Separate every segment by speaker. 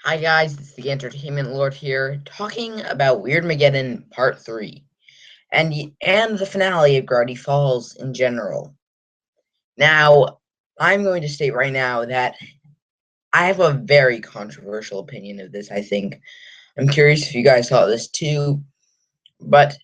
Speaker 1: Hi guys, it's the Entertainment Lord here, talking about Weirdmaggedon Part 3, and the finale of Gravity Falls in general. Now, I'm going to state right now that I have a very controversial opinion of this, I think. I'm curious if you guys saw this too, but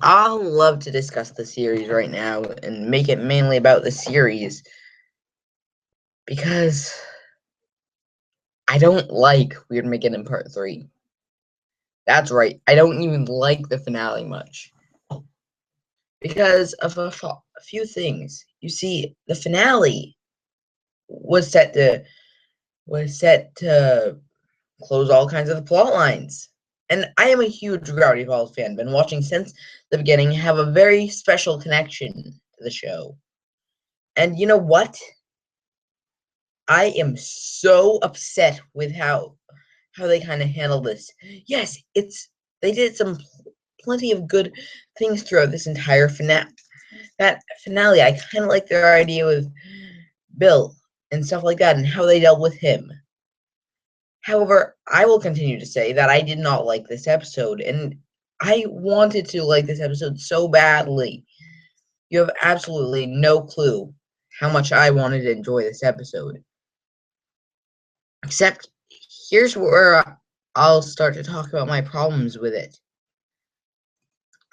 Speaker 1: I'll love to discuss the series right now and make it mainly about the series, because I don't like Weirdmaggedon Part 3. That's right, I don't even like the finale much. Because of a few things. You see, the finale was set to close all kinds of the plot lines. And I am a huge Gravity Falls fan. Been watching since the beginning. Have a very special connection to the show. And you know what? I am so upset with how they kind of handled this. Yes, they did plenty of good things throughout this entire finale. I kind of like their idea with Bill and stuff like that and how they dealt with him. However, I will continue to say that I did not like this episode, and I wanted to like this episode so badly. You have absolutely no clue how much I wanted to enjoy this episode. Except, here's where I'll start to talk about my problems with it.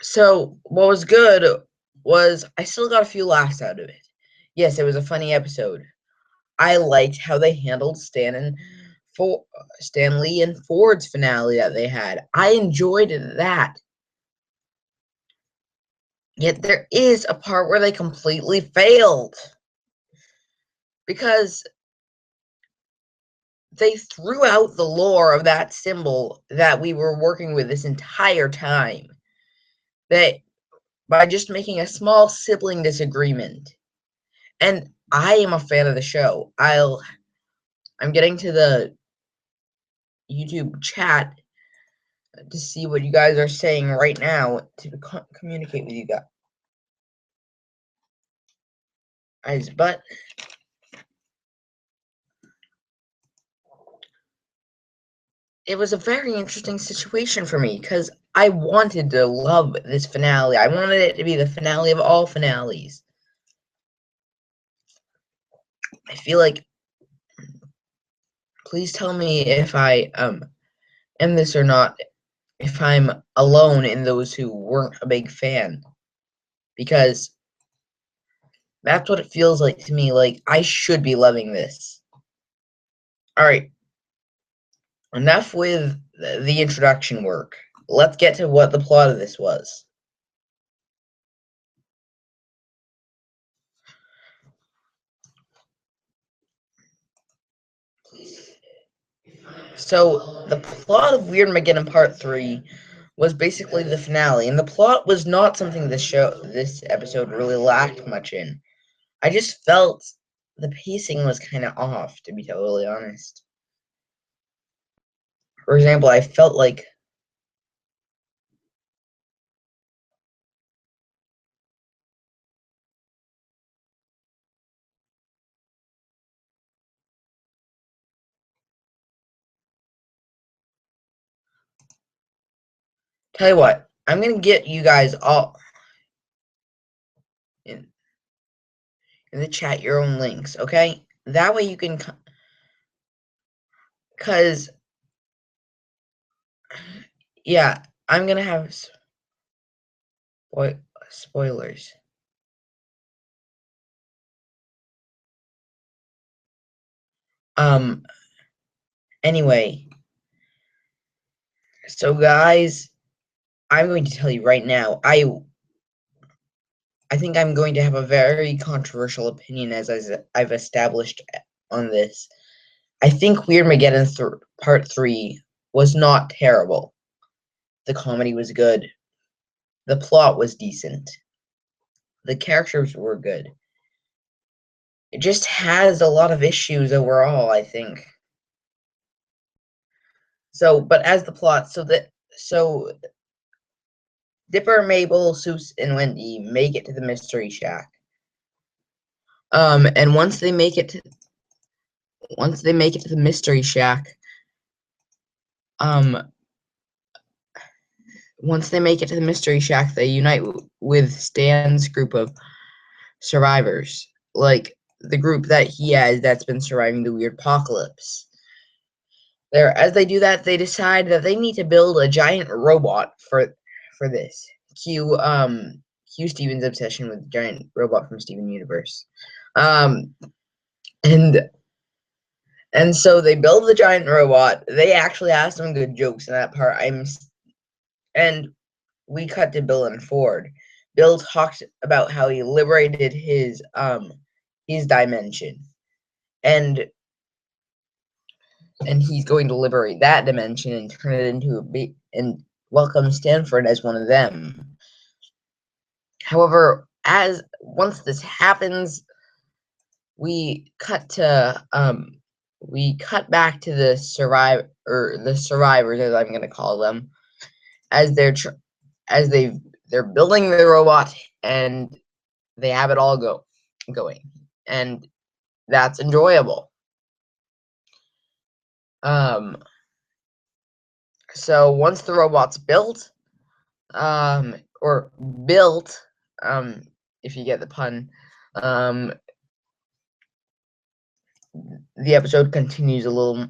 Speaker 1: So, what was good was I still got a few laughs out of it. Yes, it was a funny episode. I liked how they handled Stan Lee and Ford's finale that they had. I enjoyed that. Yet there is a part where they completely failed. Because they threw out the lore of that symbol that we were working with this entire time. By just making a small sibling disagreement. And I am a fan of the show. I'm getting to the YouTube chat to see what you guys are saying right now to communicate with you guys. But it was a very interesting situation for me because I wanted to love this finale. I wanted it to be the finale of all finales. I feel like, please tell me if I am this or not, if I'm alone in those who weren't a big fan, because that's what it feels like to me. Like, I should be loving this. Alright, enough with the introduction work. Let's get to what the plot of this was. So, the plot of Weirdmageddon Part 3 was basically the finale, and the plot was not something this episode really lacked much in. I just felt the pacing was kind of off, to be totally honest. For example, I felt like tell you what, I'm gonna get you guys all in the chat your own links, okay? That way you can, cause yeah, I'm gonna have spoilers. Anyway, so guys, I'm going to tell you right now, I think I'm going to have a very controversial opinion as I've established on this. I think Weirdmageddon Part 3 was not terrible. The comedy was good. The plot was decent. The characters were good. It just has a lot of issues overall, I think. So, but as the plot, so Dipper, Mabel, Seuss, and Wendy make it to the Mystery Shack. And once they make it once they make it to the Mystery Shack, once they make it to the Mystery Shack, they unite with Stan's group of survivors, like the group that he has that's been surviving the weird apocalypse. As they do that, they decide that they need to build a giant robot for this. Cue Steven's obsession with the giant robot from Steven Universe. Um, and and so they build the giant robot. They actually have some good jokes in that part. And we cut to Bill and Ford. Bill talked about how he liberated his dimension, and he's going to liberate that dimension and turn it into and welcome Stanford as one of them. However, once this happens, we cut back to the survivors, as I'm going to call them, as they're building the robot, and they have it all going, and that's enjoyable. So once the robot's built, if you get the pun, the episode continues a little more.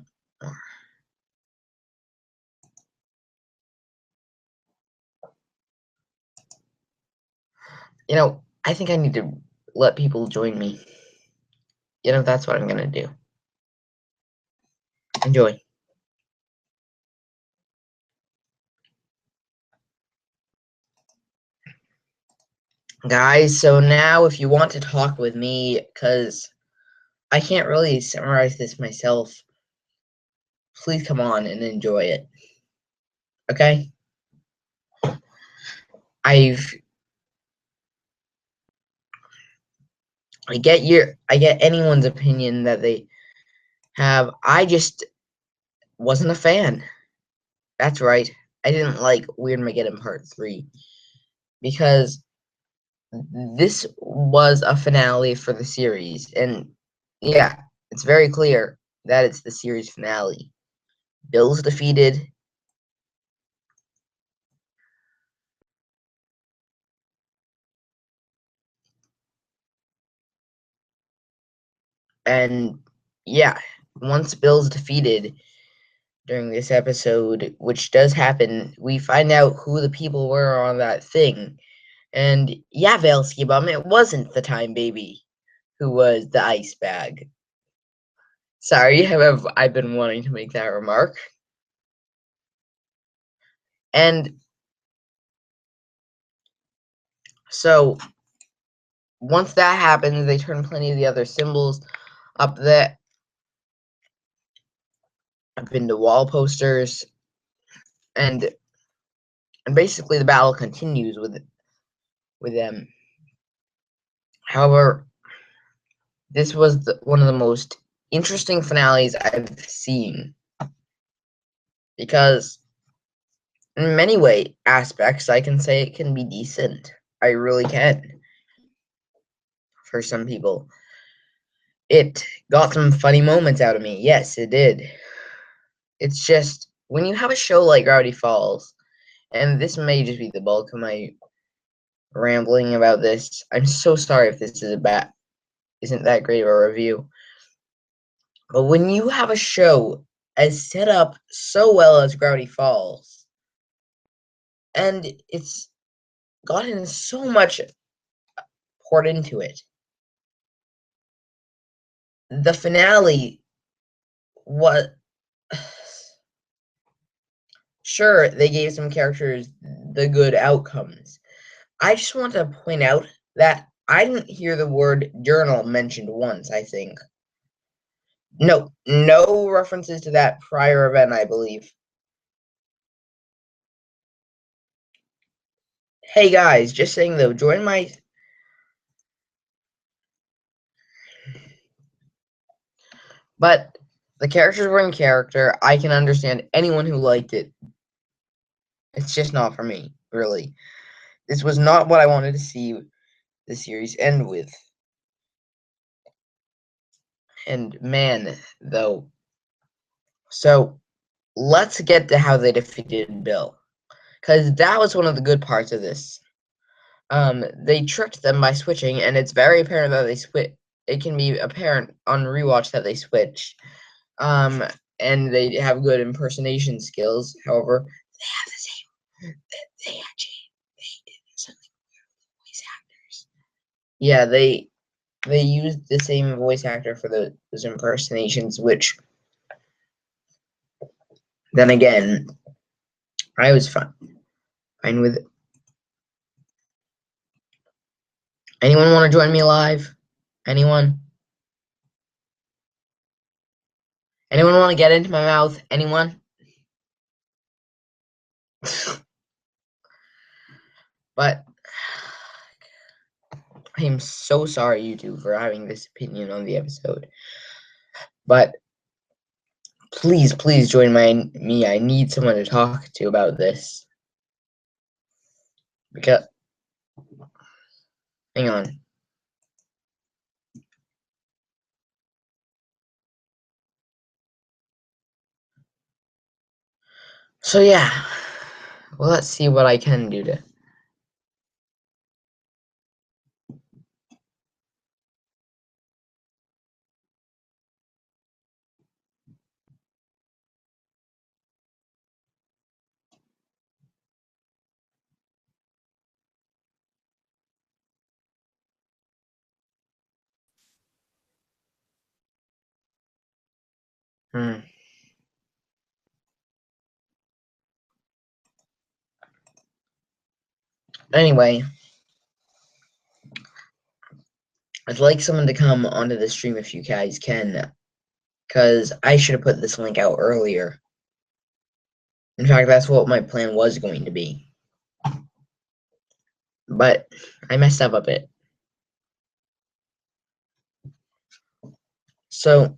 Speaker 1: I think I need to let people join me. That's what I'm gonna do. Enjoy. Guys, so now if you want to talk with me, because I can't really summarize this myself, please come on and enjoy it. Okay? I get anyone's opinion that they have. I just wasn't a fan. That's right. I didn't like Weirdmaggedon Part 3 because this was a finale for the series, and yeah, it's very clear that it's the series finale. Bill's defeated. And yeah, once Bill's defeated during this episode, which does happen, we find out who the people were on that thing. And yeah, Valsky Bum, it wasn't the Time Baby who was the ice bag. Sorry, I've been wanting to make that remark. And so once that happens, they turn plenty of the other symbols up into wall posters, and basically the battle continues with them. However, this was one of the most interesting finales I've seen, because in many aspects I can say it can be decent. I really can. For some people, it got some funny moments out of me. Yes, it did. It's just when you have a show like Gravity Falls, and this may just be the bulk of my rambling about this. I'm so sorry if this isn't that great of a review. But when you have a show as set up so well as Gravity Falls, and it's gotten so much poured into it, the finale was sure they gave some characters the good outcomes. I just want to point out that I didn't hear the word journal mentioned once, I think. No references to that prior event, I believe. Hey guys, just saying though, join my... But the characters were in character. I can understand anyone who liked it. It's just not for me, really. This was not what I wanted to see the series end with. And man, though, so let's get to how they defeated Bill, because that was one of the good parts of this. They tricked them by switching, and it's very apparent that they switch. It can be apparent on rewatch that they switch. Um, and they have good impersonation skills. However, they have the same. They actually did something with voice actors. Yeah, they used the same voice actor for those impersonations, which then again, I was fine with it. Anyone want to join me live? Anyone? Anyone want to get into my mouth? Anyone? But I am so sorry, YouTube, for having this opinion on the episode. But please, please join me. I need someone to talk to about this. Because, hang on. So yeah, well, let's see what I can do to. Hmm. Anyway, I'd like someone to come onto the stream if you guys can, because I should have put this link out earlier. In fact, that's what my plan was going to be. But I messed up a bit. So,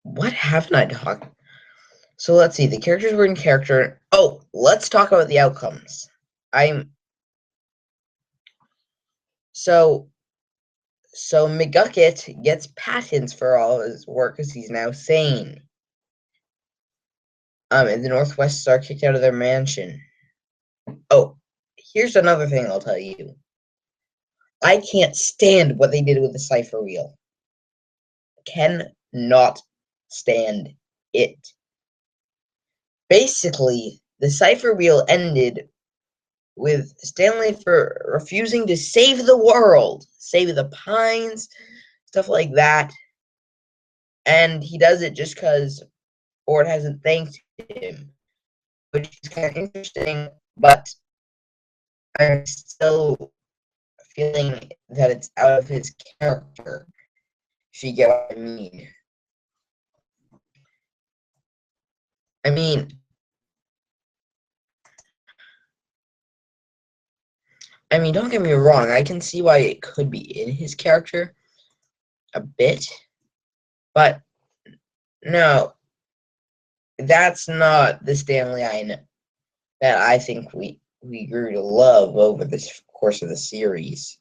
Speaker 1: what haven't I talked? So let's see. The characters were in character. Oh, let's talk about the outcomes. So McGucket gets patents for all his work because he's now sane. And the Northwests are kicked out of their mansion. Oh, here's another thing I'll tell you. I can't stand what they did with the cipher wheel. Cannot stand it. Basically, the cipher wheel ended with Stanley for refusing to save the world, save the Pines, stuff like that. And he does it just because Ord hasn't thanked him, which is kind of interesting, but I'm still feeling that it's out of his character, if you get what I mean. I mean, don't get me wrong, I can see why it could be in his character a bit, but no, that's not the Stanley that I think we grew to love over this course of the series.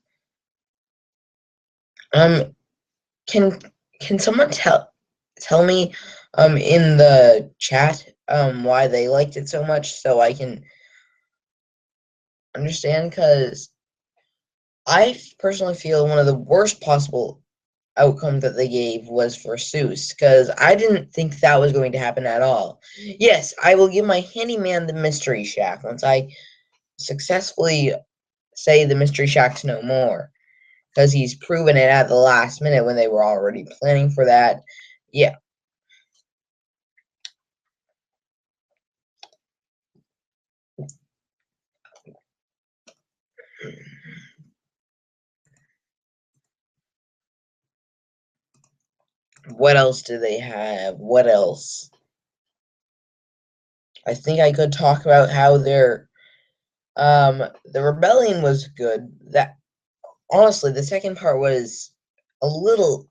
Speaker 1: Can someone tell me in the chat why they liked it so much so I can understand? Because I personally feel one of the worst possible outcomes that they gave was for Seuss, because I didn't think that was going to happen at all. Yes, I will give my handyman the mystery shack once I successfully say the mystery shack's no more, because he's proven it at the last minute when they were already planning for that. Yeah. What else do they have? What else? I think I could talk about how the rebellion was good. That honestly, the second part was a little,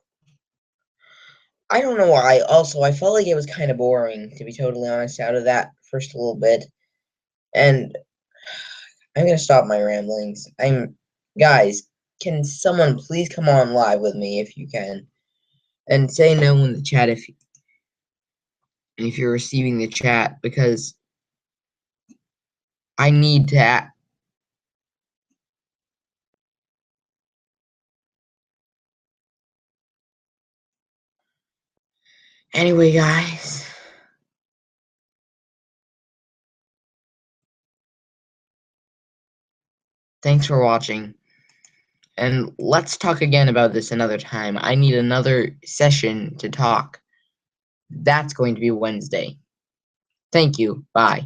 Speaker 1: I don't know why. Also, I felt like it was kind of boring, to be totally honest, out of that first little bit. And I'm gonna stop my ramblings. Guys, can someone please come on live with me if you can? And say no in the chat if you're receiving the chat, because I need to. Anyway, guys. Thanks for watching. And let's talk again about this another time. I need another session to talk. That's going to be Wednesday. Thank you. Bye.